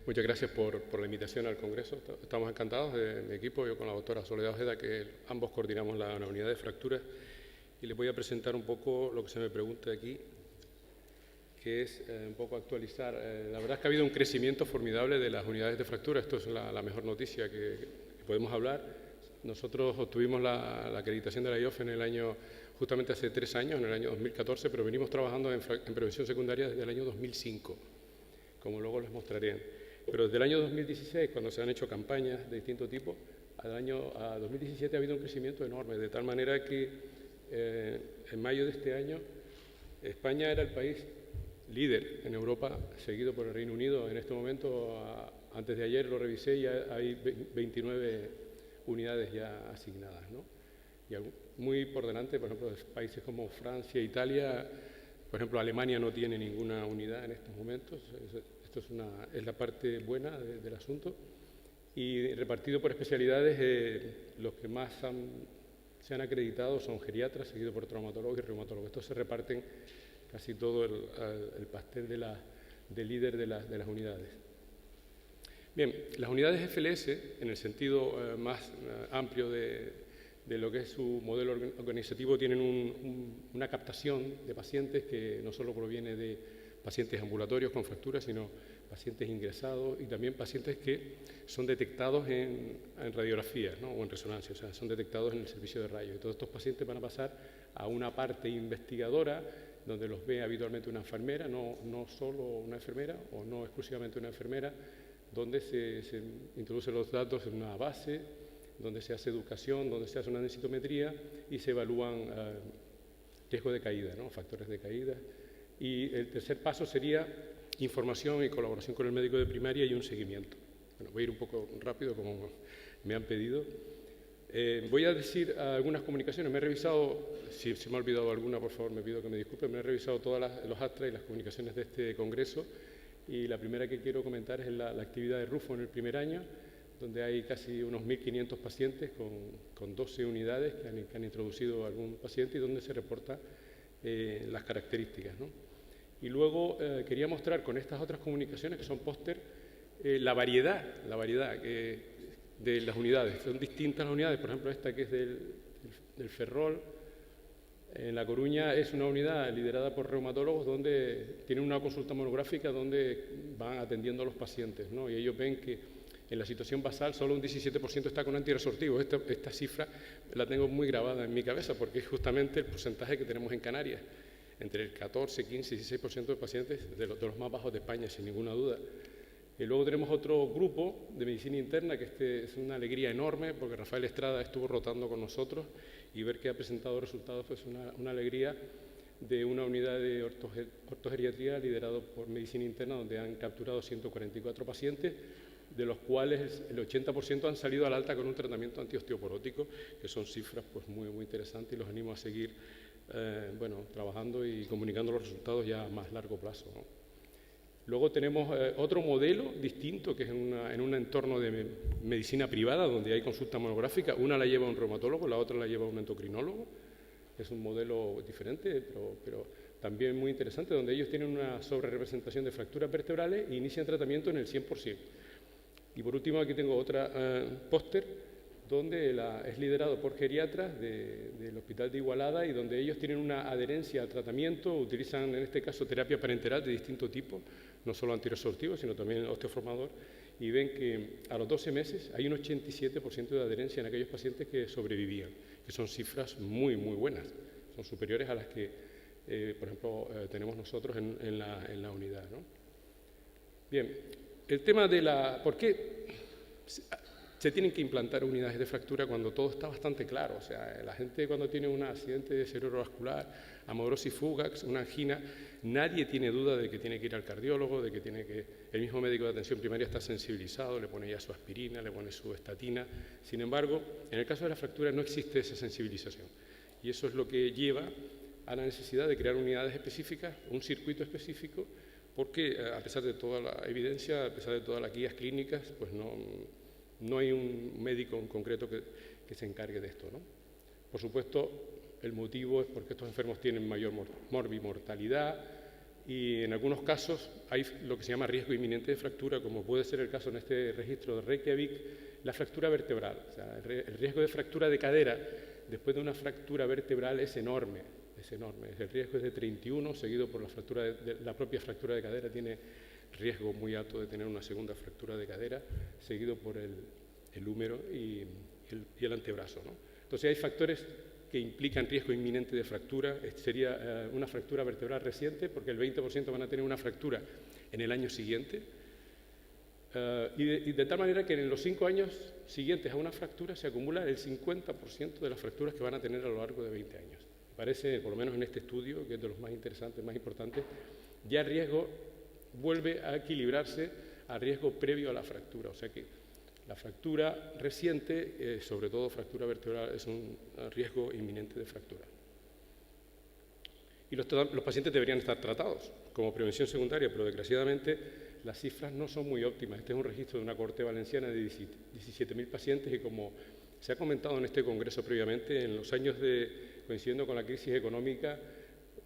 Muchas gracias por la invitación al Congreso. Estamos encantados de mi equipo, yo con la doctora Soledad Ojeda, que ambos coordinamos la unidad de fracturas, y les voy a presentar un poco lo que se me pregunta aquí, que es un poco actualizar. La verdad es que ha habido un crecimiento formidable de las unidades de fractura. Esto es la mejor noticia que podemos hablar. Nosotros obtuvimos la acreditación de la IOF en el año, justamente hace 3 años, en el año 2014, pero venimos trabajando en prevención secundaria desde el año 2005, como luego les mostraré. Pero desde el año 2016, cuando se han hecho campañas de distinto tipo, a 2017 ha habido un crecimiento enorme, de tal manera que en mayo de este año España era el país líder en Europa, seguido por el Reino Unido. En este momento, antes de ayer lo revisé, ya hay 29 unidades ya asignadas, ¿no? Y muy por delante, por ejemplo, de países como Francia, Italia. Por ejemplo, Alemania no tiene ninguna unidad en estos momentos. Esto es la parte buena del asunto. Y repartido por especialidades, los que más se han acreditado son geriatras, seguido por traumatólogos y reumatólogos. Estos se reparten casi todo el pastel de líder de las unidades. Bien, las unidades FLS, en el sentido más amplio de lo que es su modelo organizativo, tienen una captación de pacientes que no solo proviene de pacientes ambulatorios con fracturas, sino pacientes ingresados y también pacientes que son detectados en radiografía, ¿no? O en resonancia, o sea, son detectados en el servicio de rayos. Y todos estos pacientes van a pasar a una parte investigadora donde los ve habitualmente una enfermera, no solo una enfermera o no exclusivamente una enfermera, donde se introducen los datos en una base, donde se hace educación, donde se hace una densitometría y se evalúan riesgo de caída, ¿no? Factores de caída. Y el tercer paso sería información y colaboración con el médico de primaria y un seguimiento. Bueno, voy a ir un poco rápido como me han pedido. Voy a decir algunas comunicaciones. Me he revisado, si me ha olvidado alguna, por favor, me pido que me disculpen. Me he revisado todos los actas y las comunicaciones de este congreso. Y la primera que quiero comentar es la actividad de RUFO en el primer año, donde hay casi unos 1.500 pacientes con 12 unidades que han introducido algún paciente y donde se reportan las características, ¿no? Y luego quería mostrar con estas otras comunicaciones, que son póster, la variedad de las unidades. Son distintas las unidades. Por ejemplo, esta que es del Ferrol, en La Coruña, es una unidad liderada por reumatólogos donde tienen una consulta monográfica donde van atendiendo a los pacientes, ¿no? Y ellos ven que en la situación basal solo un 17% está con antirresortivos. Esta cifra la tengo muy grabada en mi cabeza porque es justamente el porcentaje que tenemos en Canarias, entre el 14, 15 y 16% de pacientes de los más bajos de España, sin ninguna duda. Y luego tenemos otro grupo de medicina interna, que es una alegría enorme, porque Rafael Estrada estuvo rotando con nosotros y ver que ha presentado resultados pues una alegría, de una unidad de ortogeriatría liderado por medicina interna, donde han capturado 144 pacientes, de los cuales el 80% han salido al alta con un tratamiento antiosteoporótico, que son cifras pues muy interesantes, y los animo a seguir trabajando y comunicando los resultados ya a más largo plazo, ¿no? Luego tenemos otro modelo distinto, que es en un entorno de medicina privada, donde hay consulta monográfica. Una la lleva un reumatólogo, la otra la lleva un endocrinólogo. Es un modelo diferente, pero también muy interesante, donde ellos tienen una sobrerepresentación de fracturas vertebrales e inician tratamiento en el 100%. Y por último, aquí tengo otra póster, donde es liderado por geriatras del Hospital de Igualada, y donde ellos tienen una adherencia al tratamiento, utilizan en este caso terapia parenteral de distinto tipo, no solo antirresortivo, sino también osteoformador, y ven que a los 12 meses hay un 87% de adherencia en aquellos pacientes que sobrevivían, que son cifras muy buenas, son superiores a las que, por ejemplo, tenemos nosotros en la unidad, ¿no? Bien, el tema de ¿por qué se tienen que implantar unidades de fractura cuando todo está bastante claro? O sea, la gente cuando tiene un accidente cerebrovascular, amaurosis fugax, una angina, nadie tiene duda de que tiene que ir al cardiólogo, de que el mismo médico de atención primaria está sensibilizado, le pone ya su aspirina, le pone su estatina. Sin embargo, en el caso de la fractura no existe esa sensibilización. Y eso es lo que lleva a la necesidad de crear unidades específicas, un circuito específico, porque a pesar de toda la evidencia, a pesar de todas las guías clínicas, pues no hay un médico en concreto que se encargue de esto, ¿no? Por supuesto, el motivo es porque estos enfermos tienen mayor morbimortalidad, y en algunos casos hay lo que se llama riesgo inminente de fractura, como puede ser el caso en este registro de Reykjavik, la fractura vertebral. O sea, el riesgo de fractura de cadera después de una fractura vertebral es enorme, es enorme. El riesgo es de 31, seguido por la fractura de la propia fractura de cadera, tiene riesgo muy alto de tener una segunda fractura de cadera, seguido por el húmero y el antebrazo, ¿no? Entonces hay factores que implican riesgo inminente de fractura. Sería una fractura vertebral reciente, porque el 20% van a tener una fractura en el año siguiente, y de tal manera que en los 5 años siguientes a una fractura se acumula el 50% de las fracturas que van a tener a lo largo de 20 años. Parece, por lo menos en este estudio, que es de los más interesantes, más importantes, ya el riesgo vuelve a equilibrarse al riesgo previo a la fractura. O sea que la fractura reciente, sobre todo fractura vertebral, es un riesgo inminente de fractura. Y los pacientes deberían estar tratados como prevención secundaria, pero desgraciadamente las cifras no son muy óptimas. Este es un registro de una cohorte valenciana de 17.000 pacientes y, como se ha comentado en este congreso previamente, en los años coincidiendo con la crisis económica,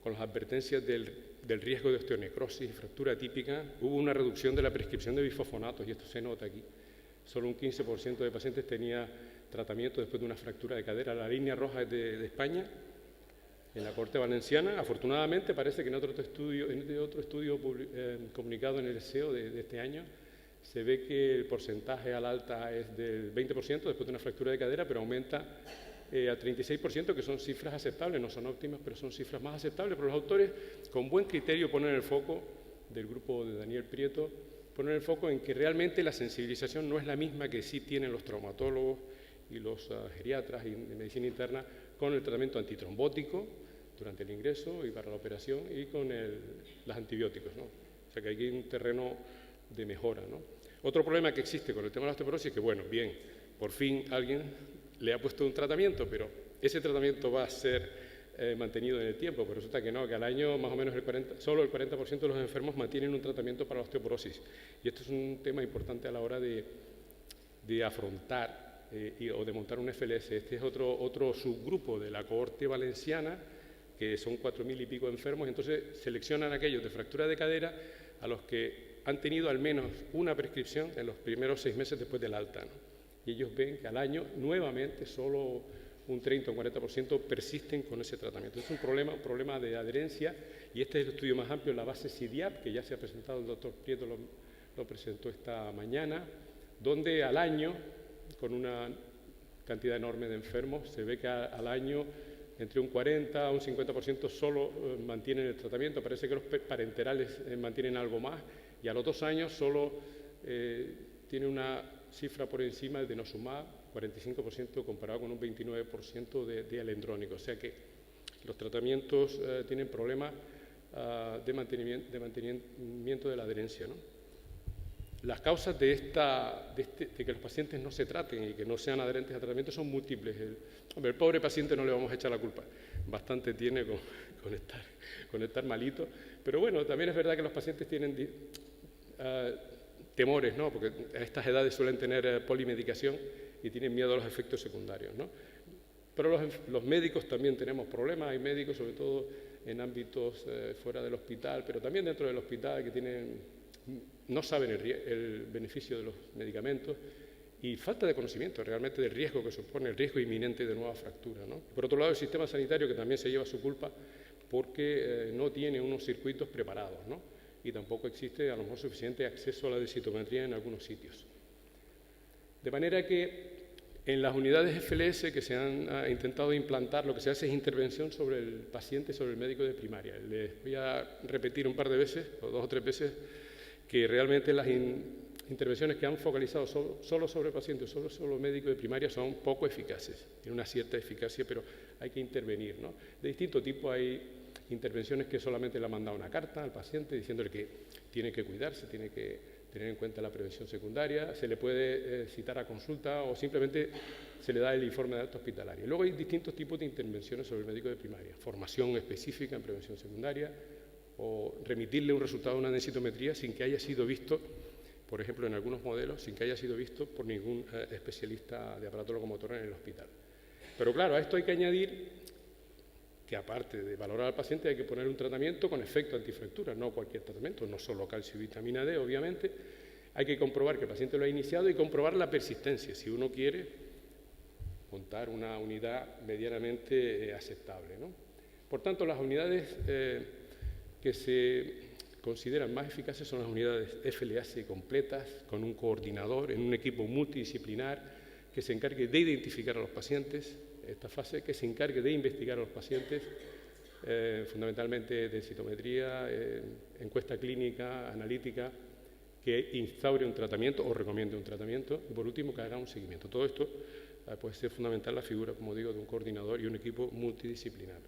con las advertencias del riesgo de osteonecrosis y fractura típica, hubo una reducción de la prescripción de bifosfonatos, y esto se nota aquí. Solo un 15% de pacientes tenía tratamiento después de una fractura de cadera. La línea roja es de España, en la cohorte valenciana. Afortunadamente, parece que en otro estudio comunicado en el SEO de este año, se ve que el porcentaje al alta es del 20% después de una fractura de cadera, pero aumenta a 36%, que son cifras aceptables, no son óptimas, pero son cifras más aceptables. Pero los autores, con buen criterio, ponen el foco, del grupo de Daniel Prieto, poner el foco en que realmente la sensibilización no es la misma que sí tienen los traumatólogos y los geriatras y de medicina interna con el tratamiento antitrombótico durante el ingreso y para la operación, y con los antibióticos, ¿no? O sea que aquí hay un terreno de mejora, ¿no? Otro problema que existe con el tema de la osteoporosis es que, bueno, bien, por fin alguien le ha puesto un tratamiento, pero ese tratamiento va a ser mantenido en el tiempo, pero resulta que no, que al año más o menos solo el 40% de los enfermos mantienen un tratamiento para la osteoporosis. Y esto es un tema importante a la hora de afrontar o de montar un FLS. Este es otro subgrupo de la cohorte valenciana, que son 4.000 y pico enfermos. Entonces seleccionan aquellos de fractura de cadera a los que han tenido al menos una prescripción en los primeros 6 meses después del alta, ¿no? Y ellos ven que al año nuevamente solo un 30 o 40% persisten con ese tratamiento. Es un problema de adherencia, y este es el estudio más amplio, la base CIDIAP, que ya se ha presentado, el doctor Prieto lo presentó esta mañana, donde al año, con una cantidad enorme de enfermos, se ve que al año entre un 40 a un 50% solo mantienen el tratamiento. Parece que los parenterales mantienen algo más, y a los 2 años solo tiene una cifra por encima del denosumab, 45% comparado con un 29% de alendrónico. O sea que los tratamientos tienen problemas de mantenimiento de la adherencia, ¿no? Las causas de que los pacientes no se traten y que no sean adherentes al tratamiento son múltiples. El pobre paciente no le vamos a echar la culpa, bastante tiene con estar malito, pero bueno, también es verdad que los pacientes tienen temores, ¿no? Porque a estas edades suelen tener polimedicación y tienen miedo a los efectos secundarios, ¿no? Pero los médicos también tenemos problemas. Hay médicos, sobre todo en ámbitos fuera del hospital, pero también dentro del hospital, que no saben el beneficio de los medicamentos, y falta de conocimiento realmente del riesgo que supone, el riesgo inminente de nueva fractura, ¿no? Por otro lado, el sistema sanitario, que también se lleva su culpa porque no tiene unos circuitos preparados, ¿no? Y tampoco existe a lo mejor suficiente acceso a la densitometría en algunos sitios. De manera que en las unidades FLS que se han intentado implantar, lo que se hace es intervención sobre el paciente, sobre el médico de primaria. Les voy a repetir un par de veces, o 2 o 3 veces, que realmente las intervenciones que han focalizado solo sobre pacientes, solo médicos de primaria, son poco eficaces. Tienen una cierta eficacia, pero hay que intervenir, ¿no? De distinto tipo. Hay intervenciones que solamente le han mandado una carta al paciente diciéndole que tiene que cuidarse, tiene que tener en cuenta la prevención secundaria, se le puede citar a consulta, o simplemente se le da el informe de alta hospitalaria. Luego hay distintos tipos de intervenciones sobre el médico de primaria: formación específica en prevención secundaria, o remitirle un resultado de una densitometría sin que haya sido visto, por ejemplo, en algunos modelos, sin que haya sido visto por ningún especialista de aparato locomotor en el hospital. Pero claro, a esto hay que añadir que aparte de valorar al paciente hay que poner un tratamiento con efecto antifractura, no cualquier tratamiento, no solo calcio y vitamina D, obviamente. Hay que comprobar que el paciente lo ha iniciado y comprobar la persistencia, si uno quiere montar una unidad medianamente aceptable, ¿no? Por tanto, las unidades que se consideran más eficaces son las unidades FLH completas, con un coordinador, en un equipo multidisciplinar que se encargue de identificar a los pacientes, esta fase que se encargue de investigar a los pacientes, fundamentalmente densitometría, encuesta clínica, analítica, que instaure un tratamiento o recomiende un tratamiento y, por último, que haga un seguimiento. Todo esto puede ser fundamental la figura, como digo, de un coordinador y un equipo multidisciplinar.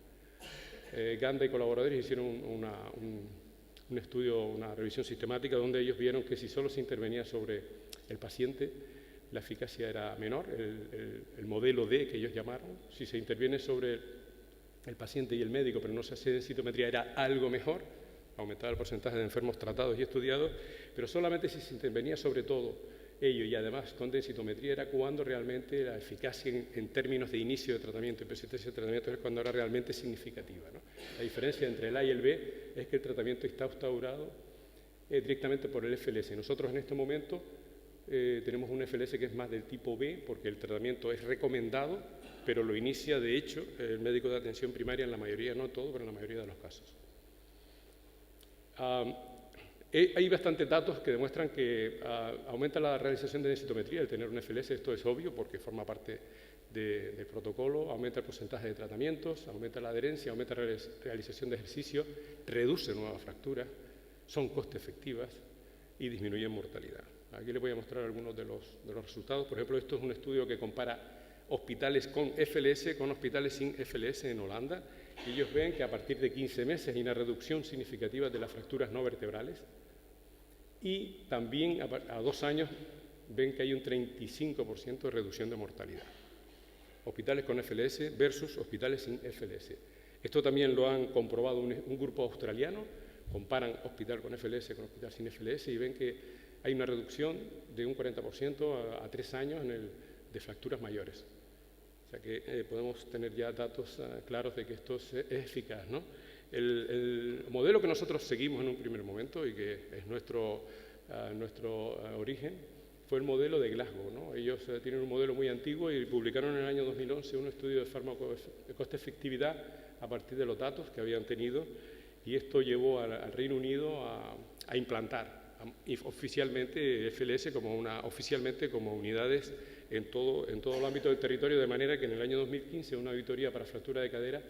Ganda y colaboradores hicieron un estudio, una revisión sistemática, donde ellos vieron que si solo se intervenía sobre el paciente, la eficacia era menor, el modelo D que ellos llamaron. Si se interviene sobre el paciente y el médico, pero no se hace densitometría, era algo mejor, aumentaba el porcentaje de enfermos tratados y estudiados, pero solamente si se intervenía sobre todo ello y además con densitometría era cuando realmente la eficacia en términos de inicio de tratamiento y persistencia de tratamiento es cuando era realmente significativa, ¿no? La diferencia entre el A y el B es que el tratamiento está instaurado directamente por el FLS. Nosotros en este momento tenemos un FLS que es más del tipo B, porque el tratamiento es recomendado, pero lo inicia de hecho el médico de atención primaria en la mayoría, no todo, pero en la mayoría de los casos. Hay bastantes datos que demuestran que aumenta la realización de densitometría el tener un FLS. Esto es obvio porque forma parte del protocolo, aumenta el porcentaje de tratamientos, aumenta la adherencia, aumenta la realización de ejercicio, reduce nuevas fracturas, son coste efectivas y disminuyen mortalidad. Aquí les voy a mostrar algunos de los resultados. Por ejemplo, esto es un estudio que compara hospitales con FLS con hospitales sin FLS en Holanda. Y ellos ven que a partir de 15 meses hay una reducción significativa de las fracturas no vertebrales y también a 2 años ven que hay un 35% de reducción de mortalidad. Hospitales con FLS versus hospitales sin FLS. Esto también lo han comprobado un grupo australiano, comparan hospital con FLS con hospital sin FLS y ven que hay una reducción de un 40% a 3 años de fracturas mayores. O sea que podemos tener ya datos claros de que esto es eficaz, ¿no? El modelo que nosotros seguimos en un primer momento y que es nuestro origen fue el modelo de Glasgow, ¿no? Ellos tienen un modelo muy antiguo y publicaron en el año 2011 un estudio de coste-efectividad a partir de los datos que habían tenido y esto llevó al Reino Unido a implantar oficialmente FLS oficialmente como unidades en todo el ámbito del territorio, de manera que en el año 2015, en una auditoría para fractura de cadera,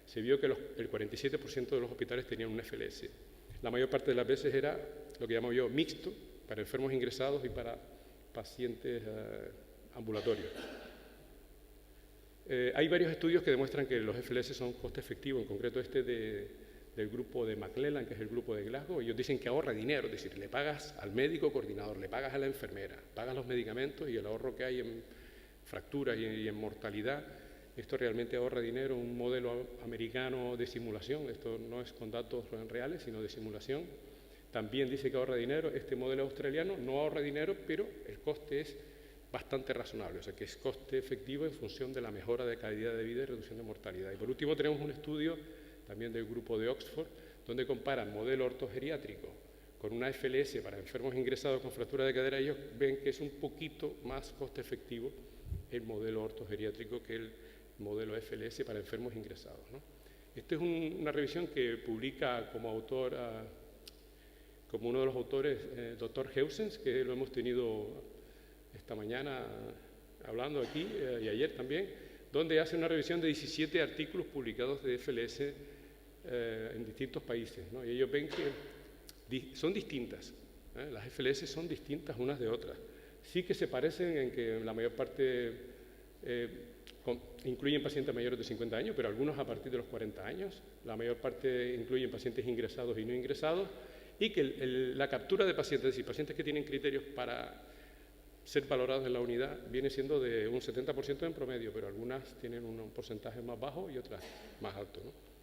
se vio que el 47% de los hospitales tenían un FLS. La mayor parte de las veces era lo que llamo yo mixto, para enfermos ingresados y para pacientes ambulatorios. Hay varios estudios que demuestran que los FLS son coste efectivos, en concreto este del grupo de McClellan, que es el grupo de Glasgow. Ellos dicen que ahorra dinero, es decir, le pagas al médico coordinador, le pagas a la enfermera, pagas los medicamentos y el ahorro que hay en fracturas y en mortalidad, esto realmente ahorra dinero. Un modelo americano de simulación, esto no es con datos reales, sino de simulación, también dice que ahorra dinero. Este modelo australiano no ahorra dinero, pero el coste es bastante razonable, o sea que es coste efectivo en función de la mejora de calidad de vida y reducción de mortalidad. Y por último tenemos un estudio también del grupo de Oxford, donde comparan modelo ortogeriátrico con una FLS para enfermos ingresados con fractura de cadera. Ellos ven que es un poquito más coste efectivo el modelo ortogeriátrico que el modelo FLS para enfermos ingresados, ¿no? Esta es una revisión que publica como autor, como uno de los autores, doctor Heusens, que lo hemos tenido esta mañana hablando aquí y ayer también, donde hace una revisión de 17 artículos publicados de FLS en distintos países, ¿no? Y ellos ven que son distintas, las FLS son distintas unas de otras. Sí que se parecen en que la mayor parte incluyen pacientes mayores de 50 años, pero algunos a partir de los 40 años. La mayor parte incluyen pacientes ingresados y no ingresados, y que la captura de pacientes, es decir, pacientes que tienen criterios para ser valorados en la unidad, viene siendo de un 70% en promedio, pero algunas tienen un porcentaje más bajo y otras más alto, ¿no?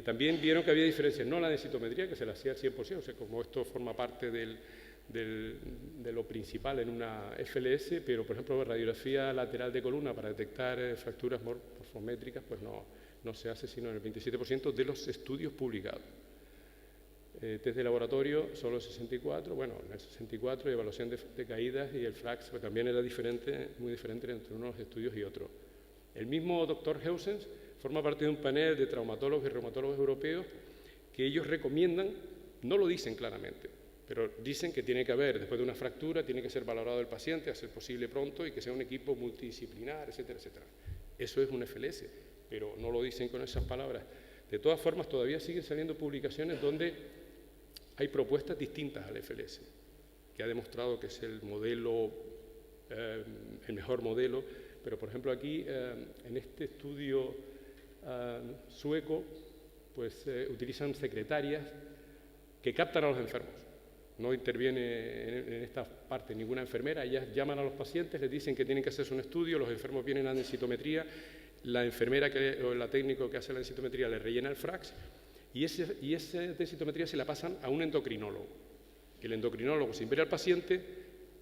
También vieron que había diferencias, no la densitometría, que se la hacía al 100%, o sea, como esto forma parte de lo principal en una FLS, pero por ejemplo radiografía lateral de columna para detectar fracturas morfométricas, pues no no se hace sino en el 27% de los estudios publicados. Test de laboratorio solo el 64%, bueno, en el 64% evaluación de caídas y el FRAX pues, también era diferente, muy diferente entre unos estudios y otros. El mismo doctor Heusens forma parte de un panel de traumatólogos y reumatólogos europeos que ellos recomiendan, no lo dicen claramente, pero dicen que tiene que haber, después de una fractura, tiene que ser valorado el paciente, a ser posible pronto, y que sea un equipo multidisciplinar, etcétera, etcétera. Eso es un FLS, pero no lo dicen con esas palabras. De todas formas, todavía siguen saliendo publicaciones donde hay propuestas distintas al FLS, que ha demostrado que es el modelo, el mejor modelo, pero por ejemplo aquí, en este estudio sueco, pues utilizan secretarias que captan a los enfermos. No interviene en esta parte ninguna enfermera, ellas llaman a los pacientes, les dicen que tienen que hacerse un estudio, los enfermos vienen a densitometría, la enfermera o la técnico que hace la densitometría le rellena el FRAX y esa densitometría se la pasan a un endocrinólogo. El endocrinólogo, sin ver al paciente,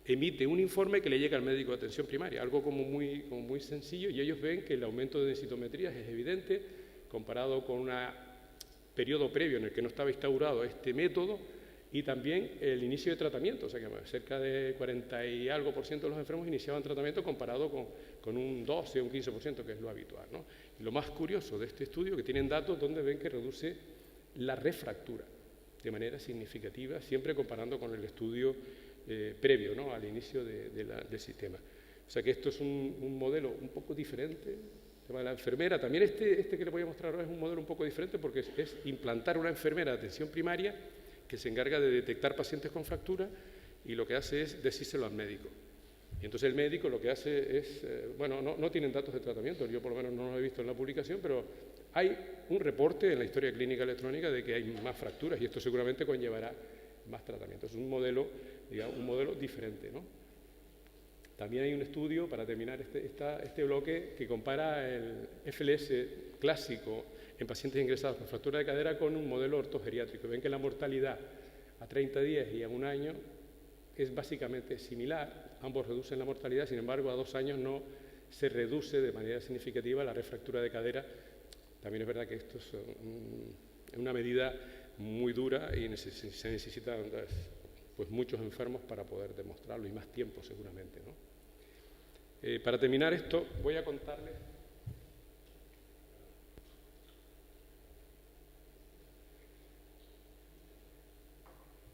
emite un informe que le llega al médico de atención primaria, algo como muy sencillo, y ellos ven que el aumento de densitometrías es evidente comparado con un periodo previo en el que no estaba instaurado este método, y también el inicio de tratamiento, o sea que cerca de 40 y algo % de los enfermos iniciaban tratamiento comparado con un 12 o un 15%, que es lo habitual, ¿no? Y lo más curioso de este estudio, que tienen datos donde ven que reduce la refractura de manera significativa, siempre comparando con el estudio previo, ¿no?, al inicio del sistema. O sea que esto es un modelo un poco diferente. El tema de la enfermera, también este que le voy a mostrar ahora es un modelo un poco diferente porque es implantar una enfermera de atención primaria que se encarga de detectar pacientes con fractura y lo que hace es decírselo al médico. Y entonces el médico lo que hace es, bueno, no tienen datos de tratamiento, yo por lo menos no los he visto en la publicación, pero hay un reporte en la historia clínica electrónica de que hay más fracturas y esto seguramente conllevará más tratamiento. Es un modelo, digamos, un modelo diferente, ¿no? También hay un estudio, para terminar este bloque, que compara el FLS clásico en pacientes ingresados con fractura de cadera con un modelo ortogeriátrico. Ven que la mortalidad a 30 días y a un año es básicamente similar, ambos reducen la mortalidad, sin embargo a 2 años no se reduce de manera significativa la refractura de cadera. También es verdad que esto es una medida muy dura y se necesitan pues, muchos enfermos para poder demostrarlo y más tiempo seguramente, ¿no? Para terminar esto voy a contarles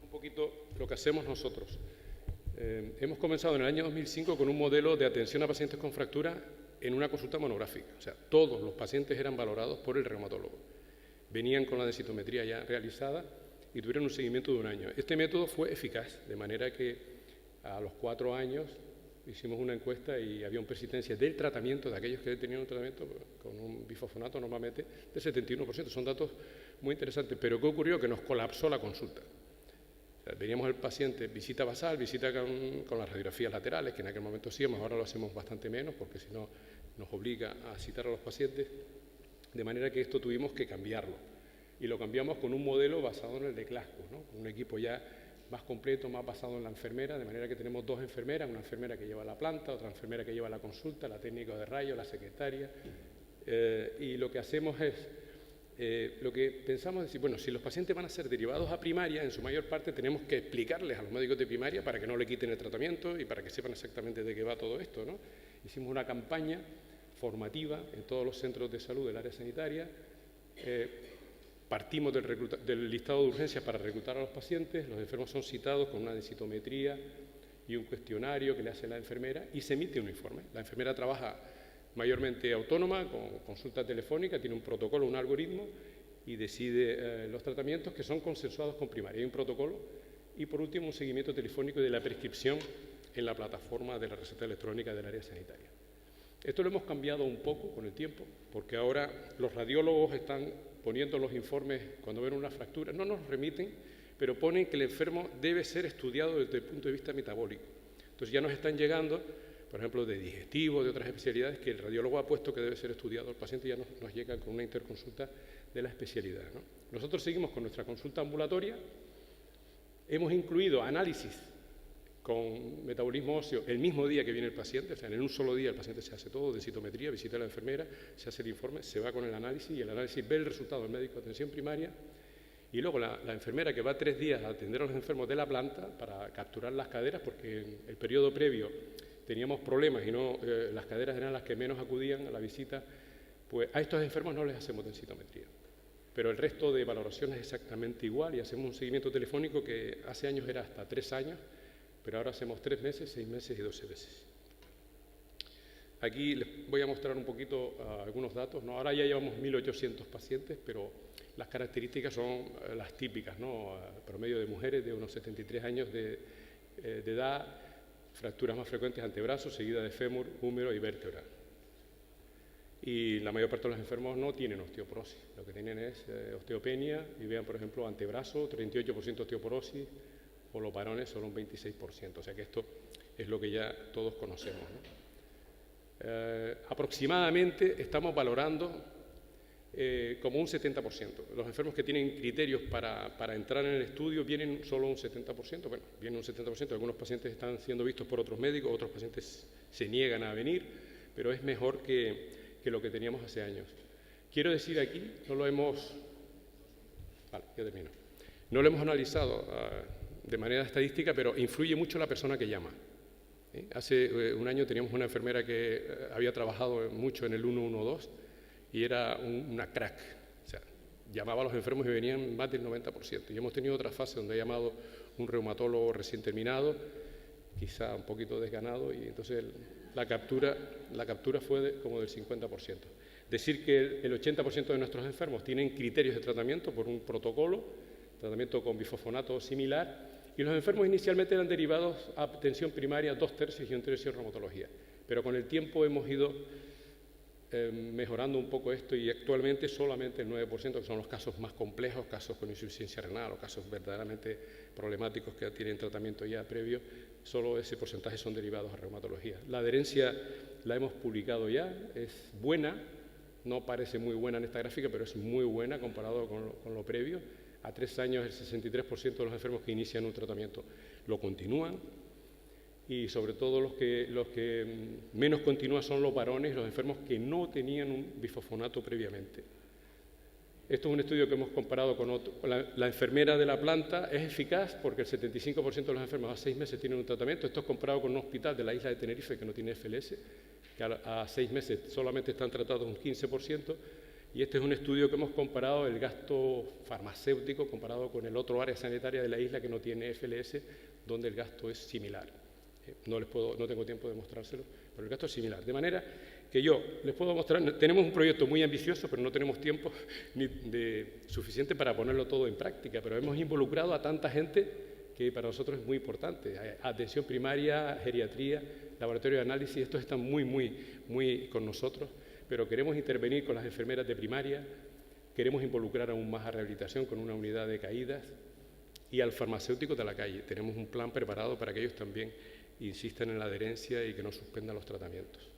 un poquito lo que hacemos nosotros. Hemos comenzado en el año 2005 con un modelo de atención a pacientes con fractura en una consulta monográfica. O sea, todos los pacientes eran valorados por el reumatólogo. Venían con la densitometría ya realizada y tuvieron un seguimiento de 1 año. Este método fue eficaz, de manera que a los 4 años hicimos una encuesta y había una persistencia del tratamiento de aquellos que tenían un tratamiento con un bifosfonato normalmente del 71%. Son datos muy interesantes. Pero ¿qué ocurrió? Que nos colapsó la consulta. O sea, veníamos el paciente, visita basal, visita con las radiografías laterales, que en aquel momento hacíamos, ahora lo hacemos bastante menos, porque si no nos obliga a citar a los pacientes, de manera que esto tuvimos que cambiarlo. Y lo cambiamos con un modelo basado en el de Glasgow, ¿no? Un equipo ya más completo, más basado en la enfermera, de manera que tenemos 2 enfermeras, una enfermera que lleva la planta, otra enfermera que lleva la consulta, la técnica de rayos, la secretaria, y lo que hacemos es, lo que pensamos es decir, bueno, si los pacientes van a ser derivados a primaria, en su mayor parte tenemos que explicarles a los médicos de primaria para que no le quiten el tratamiento y para que sepan exactamente de qué va todo esto, ¿no? Hicimos una campaña formativa en todos los centros de salud del área sanitaria, partimos del listado de urgencias para reclutar a los pacientes, los enfermos son citados con una densitometría y un cuestionario que le hace la enfermera y se emite un informe. La enfermera trabaja mayormente autónoma, con consulta telefónica, tiene un protocolo, un algoritmo y decide los tratamientos que son consensuados con primaria. Hay un protocolo y por último un seguimiento telefónico de la prescripción en la plataforma de la receta electrónica del área sanitaria. Esto lo hemos cambiado un poco con el tiempo, porque ahora los radiólogos están poniendo los informes cuando ven una fractura, no nos remiten, pero ponen que el enfermo debe ser estudiado desde el punto de vista metabólico. Entonces ya nos están llegando, por ejemplo, de digestivo, de otras especialidades, que el radiólogo ha puesto que debe ser estudiado. El paciente ya nos llega con una interconsulta de la especialidad, ¿no? Nosotros seguimos con nuestra consulta ambulatoria, hemos incluido análisis con metabolismo óseo el mismo día que viene el paciente, o sea, en un solo día el paciente se hace todo, densitometría, visita a la enfermera, se hace el informe, se va con el análisis y el análisis ve el resultado del médico de atención primaria y luego la enfermera que va 3 días a atender a los enfermos de la planta para capturar las caderas, porque en el periodo previo teníamos problemas y no las caderas eran las que menos acudían a la visita, pues a estos enfermos no les hacemos densitometría. Pero el resto de valoraciones es exactamente igual y hacemos un seguimiento telefónico que hace años era hasta 3 años, pero ahora hacemos 3 meses, 6 meses y 12 meses. Aquí les voy a mostrar un poquito algunos datos, ¿no? Ahora ya llevamos 1.800 pacientes, pero las características son las típicas, ¿no? Promedio de mujeres de unos 73 años de edad, fracturas más frecuentes antebrazos, seguida de fémur, húmero y vértebra. Y la mayor parte de los enfermos no tienen osteoporosis, lo que tienen es osteopenia, y vean, por ejemplo, antebrazo, 38% osteoporosis, o los varones solo un 26%, o sea que esto es lo que ya todos conocemos, ¿no? Aproximadamente estamos valorando como un 70%. Los enfermos que tienen criterios para entrar en el estudio vienen solo un 70%, bueno, viene un 70%, algunos pacientes están siendo vistos por otros médicos, otros pacientes se niegan a venir, pero es mejor que lo que teníamos hace años. Quiero decir aquí, no lo hemos analizado de manera estadística, pero influye mucho la persona que llama. Hace un año teníamos una enfermera que había trabajado mucho en el 112 y era una crack. O sea, llamaba a los enfermos y venían más del 90%. Y hemos tenido otra fase donde ha llamado un reumatólogo recién terminado, quizá un poquito desganado, y entonces la captura fue como del 50%. Decir que el 80% de nuestros enfermos tienen criterios de tratamiento por un protocolo, tratamiento con bifosfonato similar, y los enfermos inicialmente eran derivados a atención primaria 2/3 y 1/3 en reumatología. Pero con el tiempo hemos ido mejorando un poco esto y actualmente solamente el 9%, que son los casos más complejos, casos con insuficiencia renal o casos verdaderamente problemáticos que tienen tratamiento ya previo, solo ese porcentaje son derivados a reumatología. La adherencia la hemos publicado ya, es buena, no parece muy buena en esta gráfica, pero es muy buena comparado con lo previo. A 3 años el 63% de los enfermos que inician un tratamiento lo continúan y sobre todo los que menos continúan son los varones, los enfermos que no tenían un bifosfonato previamente. Esto es un estudio que hemos comparado con otro. La enfermera de la planta es eficaz porque el 75% de los enfermos a 6 meses tienen un tratamiento. Esto es comparado con un hospital de la isla de Tenerife que no tiene FLS, que a 6 meses solamente están tratados un 15%. Y este es un estudio que hemos comparado el gasto farmacéutico comparado con el otro área sanitaria de la isla que no tiene FLS, donde el gasto es similar. No tengo tiempo de mostrárselo, pero el gasto es similar. De manera que yo les puedo mostrar, tenemos un proyecto muy ambicioso, pero no tenemos tiempo suficiente para ponerlo todo en práctica, pero hemos involucrado a tanta gente que para nosotros es muy importante. Atención primaria, geriatría, laboratorio de análisis, estos están muy con nosotros, pero queremos intervenir con las enfermeras de primaria, queremos involucrar aún más a rehabilitación con una unidad de caídas y al farmacéutico de la calle. Tenemos un plan preparado para que ellos también insistan en la adherencia y que no suspendan los tratamientos.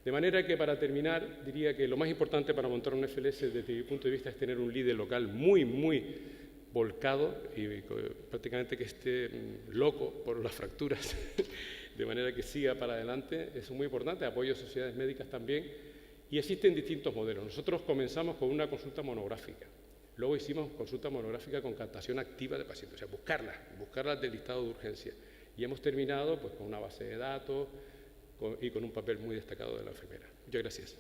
De manera que, para terminar, diría que lo más importante para montar un FLS desde mi punto de vista es tener un líder local muy volcado y prácticamente que esté loco por las fracturas, de manera que siga para adelante. Eso es muy importante, apoyo a sociedades médicas también. Y existen distintos modelos. Nosotros comenzamos con una consulta monográfica. Luego hicimos consulta monográfica con captación activa de pacientes, o sea, buscarlas del listado de urgencia. Y hemos terminado pues, con una base de datos y con un papel muy destacado de la enfermera. Muchas gracias.